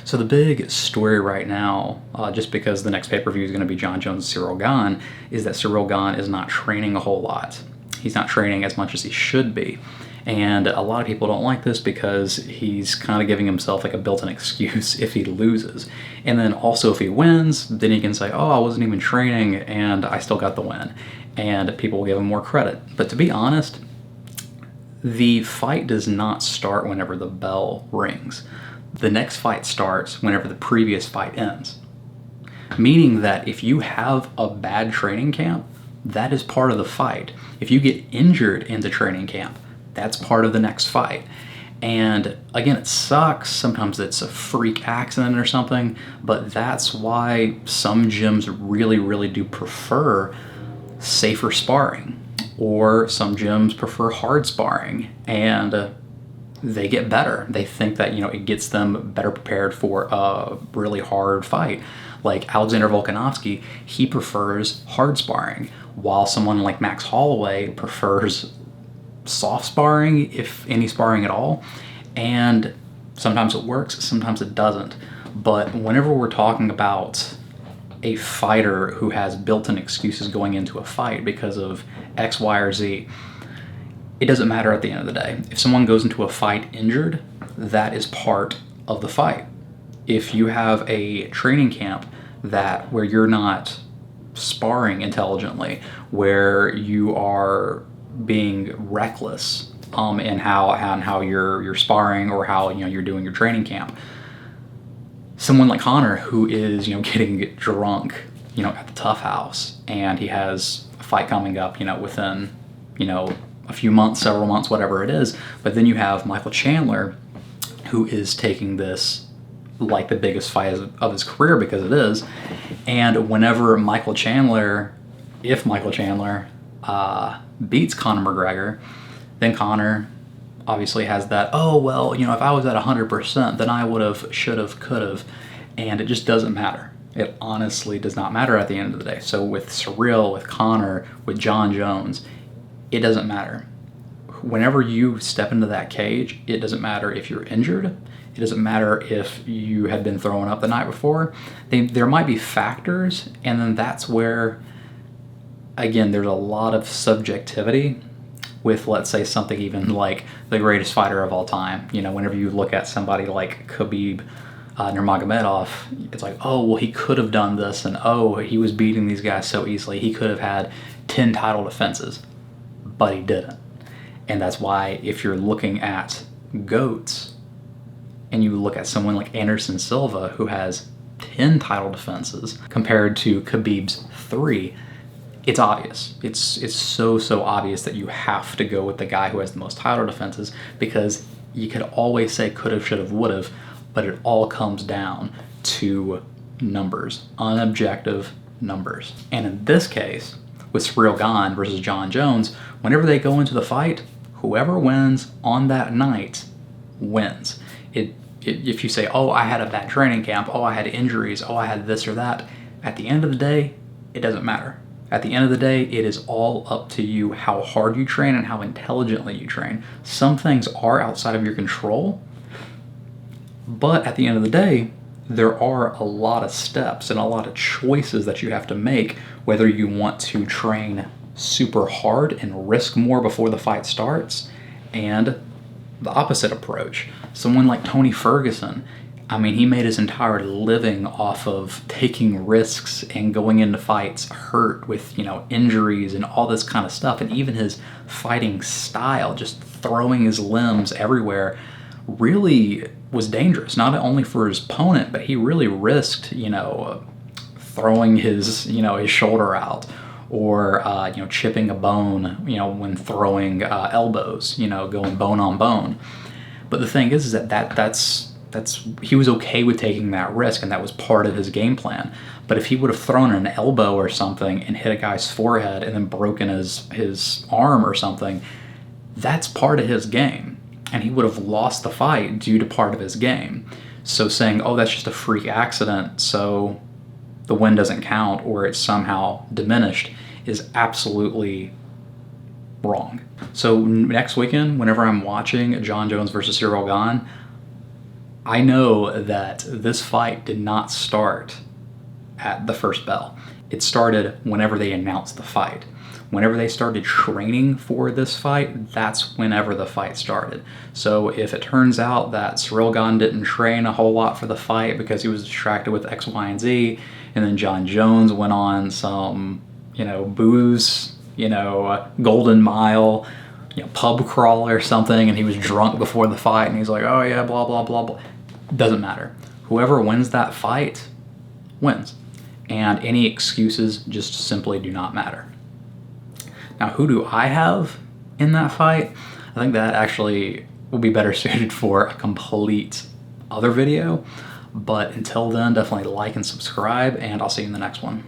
So the big story right now, just because the next pay-per-view is going to be Jon Jones and Ciryl Gane, is that Ciryl Gane is not training a whole lot. He's not training as much as he should be. And a lot of people don't like this because he's kind of giving himself like a built-in excuse if he loses. And then also if he wins, then he can say, oh, I wasn't even training and I still got the win. And people will give him more credit. But to be honest, the fight does not start whenever the bell rings. The next fight starts whenever the previous fight ends. Meaning that if you have a bad training camp, that is part of the fight. If you get injured into training camp, that's part of the next fight. And again, it sucks. Sometimes it's a freak accident or something, but that's why some gyms really, really do prefer safer sparring, or some gyms prefer hard sparring, and they get better. They think that, it gets them better prepared for a really hard fight. Like Alexander Volkanovski, he prefers hard sparring, while someone like Max Holloway prefers soft sparring, if any sparring at all. And sometimes it works, sometimes it doesn't. But whenever we're talking about a fighter who has built-in excuses going into a fight because of X, Y, or Z, it doesn't matter at the end of the day. If someone goes into a fight injured, that is part of the fight. If you have a training camp where you're not sparring intelligently, where you are being reckless in how you're sparring, or how you're doing your training camp. Someone like Conor, who is getting drunk at the Tough House, and he has a fight coming up within a few months, several months, whatever it is. But then you have Michael Chandler, who is taking this like the biggest fight of his career, because it is. And whenever if Michael Chandler beats Conor McGregor, then Conor obviously has that, oh, well, if I was at 100%, then I would have, should have, could have. And it just doesn't matter. It honestly does not matter at the end of the day. So with Ciryl, with Conor, with Jon Jones, it doesn't matter. Whenever you step into that cage, it doesn't matter if you're injured. It doesn't matter if you had been thrown up the night before. There might be factors, and then that's where, again, there's a lot of subjectivity with, let's say, something even like the greatest fighter of all time. Whenever you look at somebody like Khabib Nurmagomedov, it's like, oh, well, he could have done this, and oh, he was beating these guys so easily. He could have had 10 title defenses, but he didn't. And that's why if you're looking at GOATs, and you look at someone like Anderson Silva, who has 10 title defenses compared to Khabib's 3, it's obvious. It's so obvious that you have to go with the guy who has the most title defenses, because you could always say could've, should've, would've, but it all comes down to numbers, unobjective numbers. And in this case, with Ciryl Gane versus Jon Jones, whenever they go into the fight, whoever wins on that night wins. If you say, oh, I had a bad training camp, oh, I had injuries, oh, I had this or that, at the end of the day, it doesn't matter. At the end of the day, it is all up to you how hard you train and how intelligently you train. Some things are outside of your control, but at the end of the day, there are a lot of steps and a lot of choices that you have to make, whether you want to train super hard and risk more before the fight starts, and the opposite approach. Someone like Tony Ferguson, he made his entire living off of taking risks and going into fights hurt with, injuries and all this kind of stuff. And even his fighting style, just throwing his limbs everywhere, really was dangerous, not only for his opponent, but he really risked, throwing his shoulder out, or chipping a bone, when throwing elbows, going bone on bone. But the thing is that's he was okay with taking that risk, and that was part of his game plan. But if he would have thrown an elbow or something and hit a guy's forehead and then broken his arm or something, that's part of his game, and he would have lost the fight due to part of his game. So saying, oh, that's just a freak accident, so the win doesn't count, or it's somehow diminished, is absolutely wrong. So next weekend, whenever I'm watching Jon Jones versus Ciryl Gane, I know that this fight did not start at the first bell. It started whenever they announced the fight. Whenever they started training for this fight, that's whenever the fight started. So if it turns out that Ciryl Gane didn't train a whole lot for the fight because he was distracted with X, Y, and Z, and then Jon Jones went on some, booze, Golden Mile, pub crawl or something, and he was drunk before the fight, and he's like, oh yeah, blah, blah, blah, blah. Doesn't matter. Whoever wins that fight wins. And any excuses just simply do not matter. Now, who do I have in that fight? I think that actually will be better suited for a complete other video. But until then, definitely like and subscribe, and I'll see you in the next one.